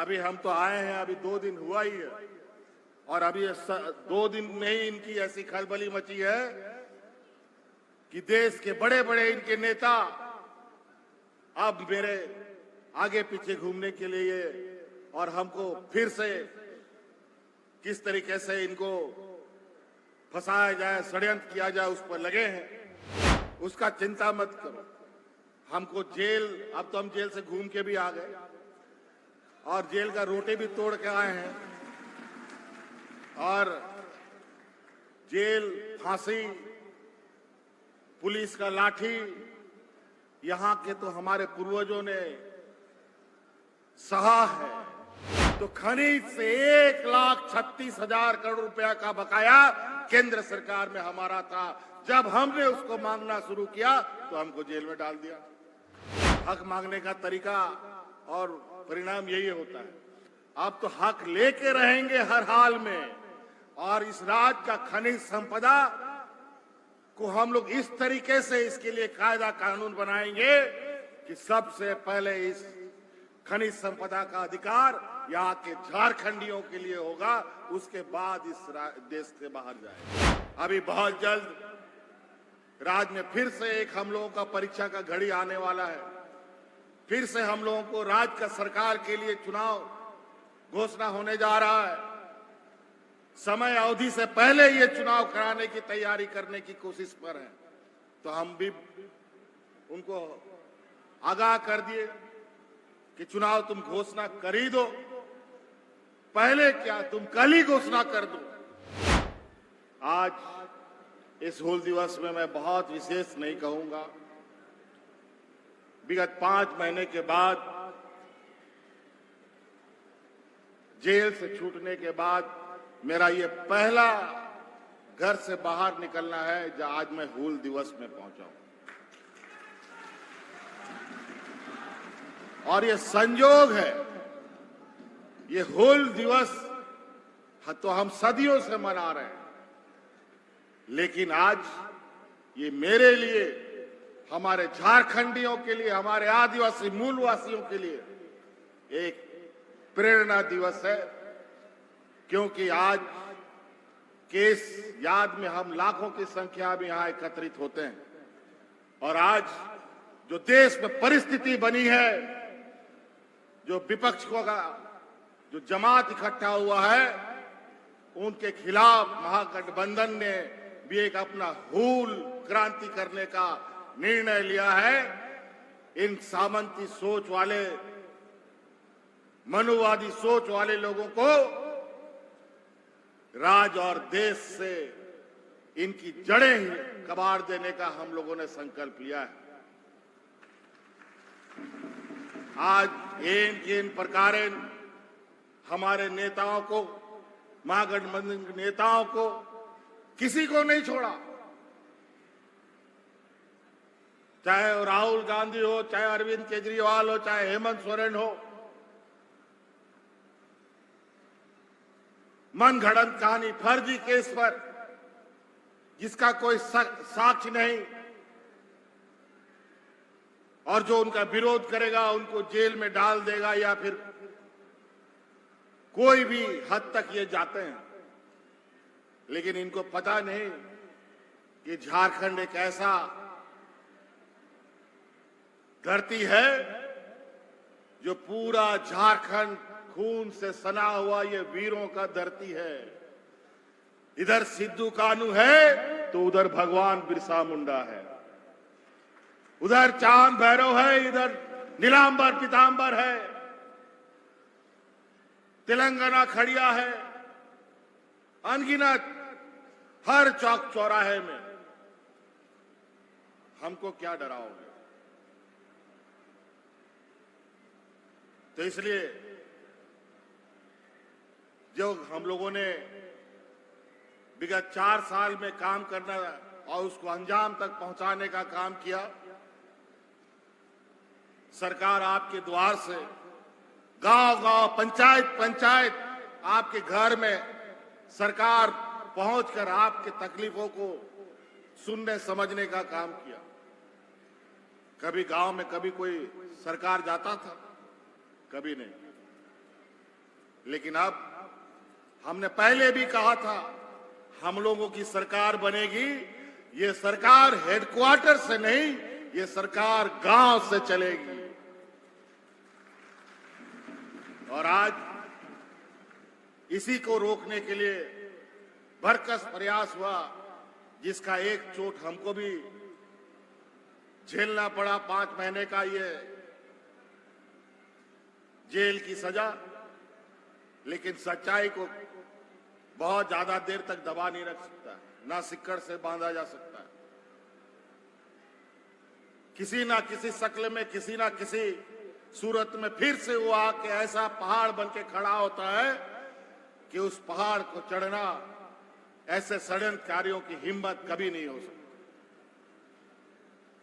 अभी हम तो आए हैं, अभी 2 दिन हुआ ही है और अभी 2 दिन में ही इनकी ऐसी खलबली मची है कि देश के बड़े बड़े इनके नेता अब मेरे आगे पीछे घूमने के लिए और हमको फिर से किस तरीके से इनको फंसाया जाए, षड्यंत्र किया जाए, उस पर लगे हैं। उसका चिंता मत करो। हमको जेल, अब तो हम जेल से घूम के भी आ गए और जेल का रोटी भी तोड़ के आए हैं और जेल, फांसी, पुलिस का लाठी, यहाँ के तो हमारे पूर्वजों ने सहा है। तो खनिज से 1,36,000 करोड़ रुपया का बकाया केंद्र सरकार में हमारा था। जब हमने उसको मांगना शुरू किया तो हमको जेल में डाल दिया। हक मांगने का तरीका और परिणाम यही होता है। अब तो हक लेके रहेंगे हर हाल में और इस राज्य का खनिज संपदा को हम लोग इस तरीके से इसके लिए कायदा कानून बनाएंगे कि सबसे पहले इस खनिज संपदा का अधिकार यहाँ के झारखंडियों के लिए होगा, उसके बाद इस देश से बाहर जाएगा। अभी बहुत जल्द राज्य में फिर से एक हम लोगों का परीक्षा का घड़ी आने वाला है। फिर से हम लोगों को राज्य का सरकार के लिए चुनाव घोषणा होने जा रहा है। समय अवधि से पहले ये चुनाव कराने की तैयारी करने की कोशिश पर है। तो हम भी उनको आगाह कर दिए कि चुनाव तुम घोषणा कर ही दो, पहले क्या तुम कल ही घोषणा कर दो। आज इस हूल दिवस में मैं बहुत विशेष नहीं कहूंगा। विगत 5 महीने के बाद जेल से छूटने के बाद मेरा ये पहला घर से बाहर निकलना है जहां आज मैं हूल दिवस में पहुंचा हूं। और ये संयोग है, ये हूल दिवस तो हम सदियों से मना रहे हैं, लेकिन आज ये मेरे लिए, हमारे झारखंडियों के लिए, हमारे आदिवासी मूलवासियों के लिए एक प्रेरणा दिवस है। क्योंकि आज के इस याद में हम लाखों की संख्या में यहां एकत्रित होते हैं और आज जो देश में परिस्थिति बनी है, जो विपक्ष को का जो जमात इकट्ठा हुआ है, उनके खिलाफ महागठबंधन ने भी एक अपना हूल क्रांति करने का निर्णय लिया है। इन सामंती सोच वाले, मनुवादी सोच वाले लोगों को राज्य और देश से इनकी जड़ें ही कबाड़ देने का हम लोगों ने संकल्प लिया है। आज इन प्रकार हमारे नेताओं को, महागठबंधन के नेताओं को किसी को नहीं छोड़ा, चाहे वो राहुल गांधी हो, चाहे अरविंद केजरीवाल हो, चाहे हेमंत सोरेन हो। मनगढ़ंत कहानी, फर्जी केस पर जिसका कोई साक्ष्य नहीं और जो उनका विरोध करेगा उनको जेल में डाल देगा या फिर कोई भी हद तक ये जाते हैं। लेकिन इनको पता नहीं कि झारखंड एक ऐसा धरती है जो पूरा झारखंड खून से सना हुआ ये वीरों का धरती है। इधर सिद्धू कान्हू है तो उधर भगवान बिरसा मुंडा है, उधर चांद भैरव है, इधर नीलांबर पीतांबर है, तेलंगाना खड़िया है, अनगिनत हर चौक चौराहे में। हमको क्या डराओगे? तो इसलिए जो हम लोगों ने विगत 4 साल में काम करना और उसको अंजाम तक पहुंचाने का काम किया, सरकार आपके द्वार से गांव-गांव, पंचायत आपके घर में सरकार पहुंचकर आपके तकलीफों को सुनने समझने का काम किया। कभी गांव में कभी कोई सरकार जाता था? कभी नहीं। लेकिन अब हमने पहले भी कहा था, हम लोगों की सरकार बनेगी, ये सरकार हेडक्वार्टर से नहीं, ये सरकार गांव से चलेगी। और आज इसी को रोकने के लिए भरकस प्रयास हुआ, जिसका एक चोट हमको भी झेलना पड़ा, 5 महीने का ये जेल की सजा। लेकिन सच्चाई को बहुत ज्यादा देर तक दबा नहीं रख सकता, ना सिक्कड़ से बांधा जा सकता है। किसी ना किसी शक्ल में, किसी ना किसी सूरत में फिर से वो आके ऐसा पहाड़ बन के खड़ा होता है कि उस पहाड़ को चढ़ना ऐसे षड्यंत्रकारियों की हिम्मत कभी नहीं हो सकती।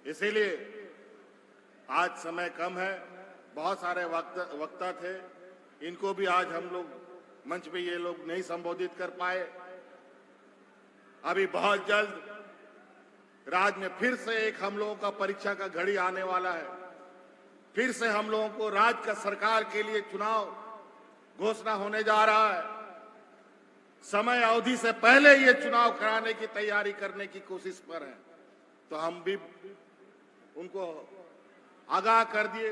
इसीलिए आज समय कम है, बहुत सारे वक्ता थे, इनको भी आज हम लोग मंच पे ये लोग नहीं संबोधित कर पाए। अभी बहुत जल्द राज्य में फिर से एक हम लोगों का परीक्षा का घड़ी आने वाला है। फिर से हम लोगों को राज्य का सरकार के लिए चुनाव घोषणा होने जा रहा है। समय अवधि से पहले ये चुनाव कराने की तैयारी करने की कोशिश पर है, तो हम भी उनको आगाह कर दिए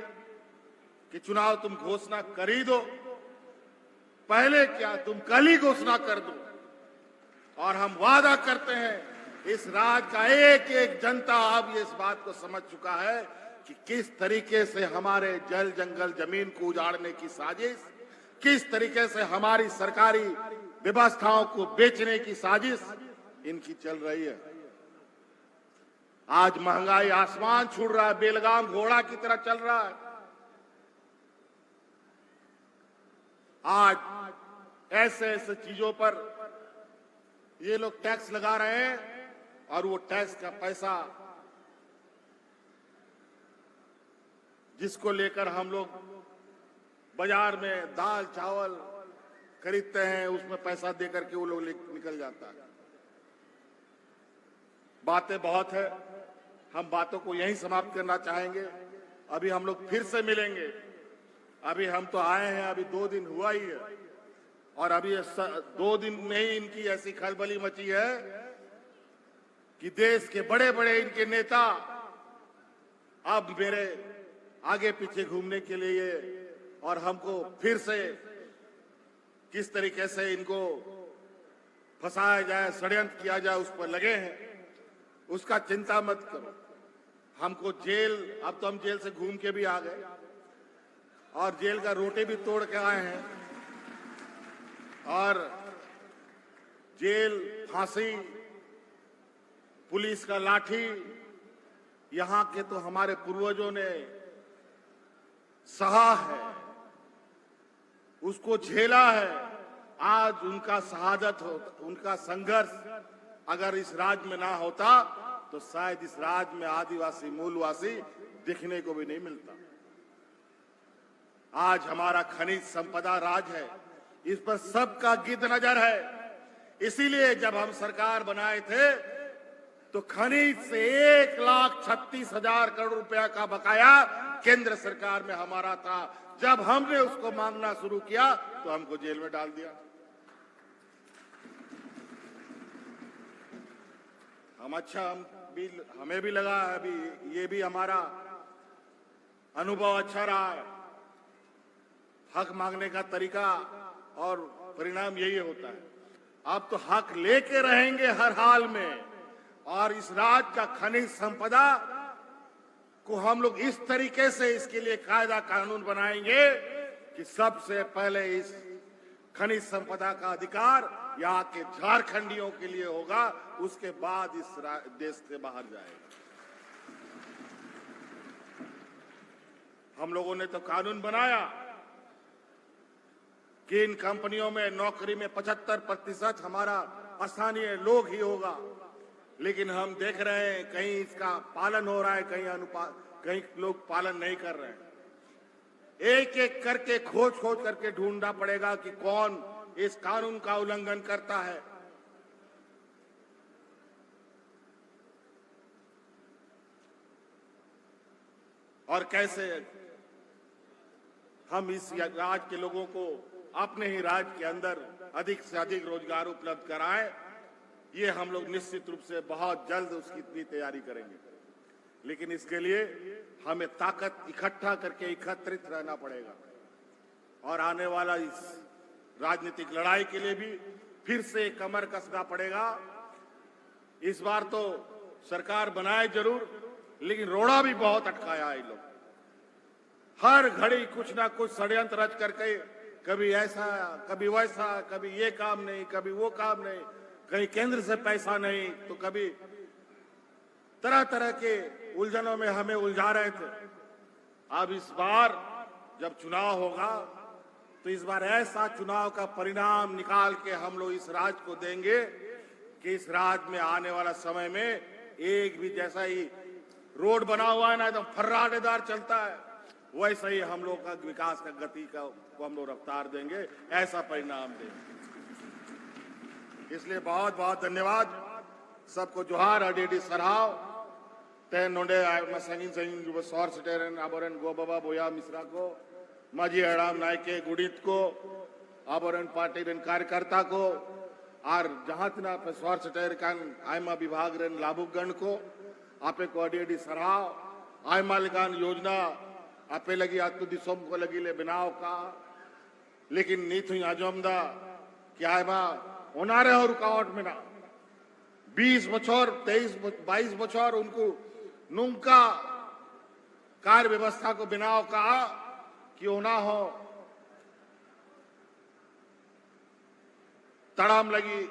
कि चुनाव तुम घोषणा कर ही दो, पहले क्या तुम कल ही घोषणा कर दो। और हम वादा करते हैं, इस राज्य का एक एक जनता अब इस बात को समझ चुका है कि किस तरीके से हमारे जल जंगल जमीन को उजाड़ने की साजिश, किस तरीके से हमारी सरकारी व्यवस्थाओं को बेचने की साजिश इनकी चल रही है। आज महंगाई आसमान छू रहा है, बेलगाम घोड़ा की तरह चल रहा है। आज ऐसे ऐसे चीजों पर ये लोग टैक्स लगा रहे हैं, और वो टैक्स का पैसा जिसको लेकर हम लोग बाजार में दाल चावल खरीदते हैं, उसमें पैसा देकर के वो लोग निकल जाता है। बातें बहुत है, हम बातों को यहीं समाप्त करना चाहेंगे। अभी हम लोग फिर से मिलेंगे। अभी हम तो आए हैं, अभी 2 दिन हुआ ही है, और अभी 2 दिन में ही इनकी ऐसी खलबली मची है कि देश के बड़े बड़े इनके नेता अब मेरे आगे पीछे घूमने के लिए, और हमको फिर से किस तरीके से इनको फंसाया जाए, षड्यंत्र किया जाए, उस पर लगे हैं। उसका चिंता मत करो। हमको जेल, अब तो हम जेल से घूम के भी आ गए, और जेल का रोटी भी तोड़ के आए हैं, और जेल, फांसी, पुलिस का लाठी, यहां के तो हमारे पूर्वजों ने सहा है, उसको झेला है। आज उनका शहादत हो, उनका संघर्ष अगर इस राज्य में ना होता तो शायद इस राज्य में आदिवासी मूलवासी दिखने को भी नहीं मिलता। आज हमारा खनिज संपदा राज है, इस पर सबका गिद्ध नजर है। इसीलिए जब हम सरकार बनाए थे तो खनिज से 1,36,000 करोड़ रुपया का बकाया केंद्र सरकार में हमारा था। जब हमने उसको मांगना शुरू किया तो हमको जेल में डाल दिया। हमें भी लगा अभी ये भी हमारा अनुभव अच्छा रहा है। हक मांगने का तरीका और परिणाम यही होता है। अब तो हक लेके रहेंगे हर हाल में, और इस राज्य का खनिज संपदा को हम लोग इस तरीके से इसके लिए कायदा कानून बनाएंगे कि सबसे पहले इस खनिज संपदा का अधिकार यहाँ के झारखंडियों के लिए होगा, उसके बाद इस देश से बाहर जाएगा। हम लोगों ने तो कानून बनाया कि इन कंपनियों में नौकरी में 75% हमारा स्थानीय लोग ही होगा, लेकिन हम देख रहे हैं कहीं इसका पालन हो रहा है, कहीं लोग पालन नहीं कर रहे हैं। एक एक करके खोज करके ढूंढना पड़ेगा कि कौन इस कानून का उल्लंघन करता है। और कैसे हम इस राज्य के लोगों को अपने ही राज्य के अंदर अधिक से अधिक रोजगार उपलब्ध कराएं, ये हम लोग निश्चित रूप से बहुत जल्द उसकी भी तैयारी करेंगे। लेकिन इसके लिए हमें ताकत इकट्ठा करके एकत्रित रहना पड़ेगा और आने वाला इस राजनीतिक लड़ाई के लिए भी फिर से कमर कसना पड़ेगा। इस बार तो सरकार बनाए जरूर, लेकिन रोड़ा भी बहुत अटकाया है लोग। हर घड़ी कुछ ना कुछ षड्यंत्र रच करके कभी ऐसा कभी वैसा, कभी ये काम नहीं, कभी वो काम नहीं, कहीं केंद्र से पैसा नहीं, तो कभी तरह तरह के उलझनों में हमें उलझा रहे थे। अब इस बार जब चुनाव होगा तो इस बार ऐसा चुनाव का परिणाम निकाल के हम लोग इस राज्य को देंगे कि इस राज्य में आने वाला समय में एक भी जैसा ही रोड बना हुआ है ना एकदम फर्राटेदार चलता है, वैसा ही हम लोग का विकास का गति को हम लोग रफ्तार देंगे, ऐसा परिणाम देंगे। इसलिए बहुत बहुत धन्यवाद सबको, जोहार अडेडी सराव तेन नोडे संगीन संगीन सौर सटेरन आबोरन गो बाबा बोया मिश्रा को, माजी हड़ाम नायके गुड़ित को, आबोरन पार्टी रन कार्यकर्ता को, और जहां तना पे सौर सटेर कान आयमा विभाग रन लाभुगण को आपे को अडेडी सराव। आयमा लिकान योजना आपे लगी आतु दिसोम को लगी ले बनाव का, लेकिन नीत हुई आजमदा कि आयमा होनारे हो रुकावट में ना 20 बछर 22 बछर उनको नुंका कार्य व्यवस्था को बनाव का कि होना हो तड़ाम लगी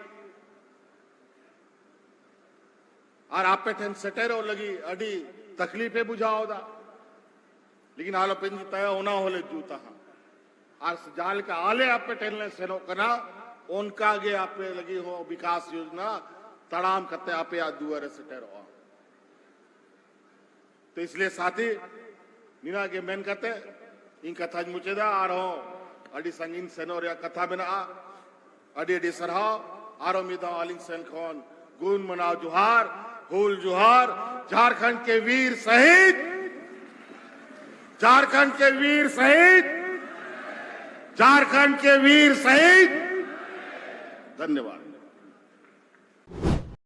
और आप पे थे सटेरो लगी अडी तकलीफे बुझाओ दा, लेकिन आलो पिंज तय होना होले जूता और जाल का आले आप पे टेलने सेनो कना उनका आगे आप पे लगी हो विकास योजना तड़ाम करते आप या दुआरे सटेरो। तो इसलिए साथी नीना के मेन कहते इन कथा मुचेदा आ रहो अडी संगीन सेनोर या कथा बिना अडी अडी सरहा आरो मिदा आलिंग सेन खोन गुन मनाओ जुहार हुल जुहार। झारखंड के वीर शहीद, झारखंड के वीर शहीद, झारखंड के वीर शहीद। धन्यवाद।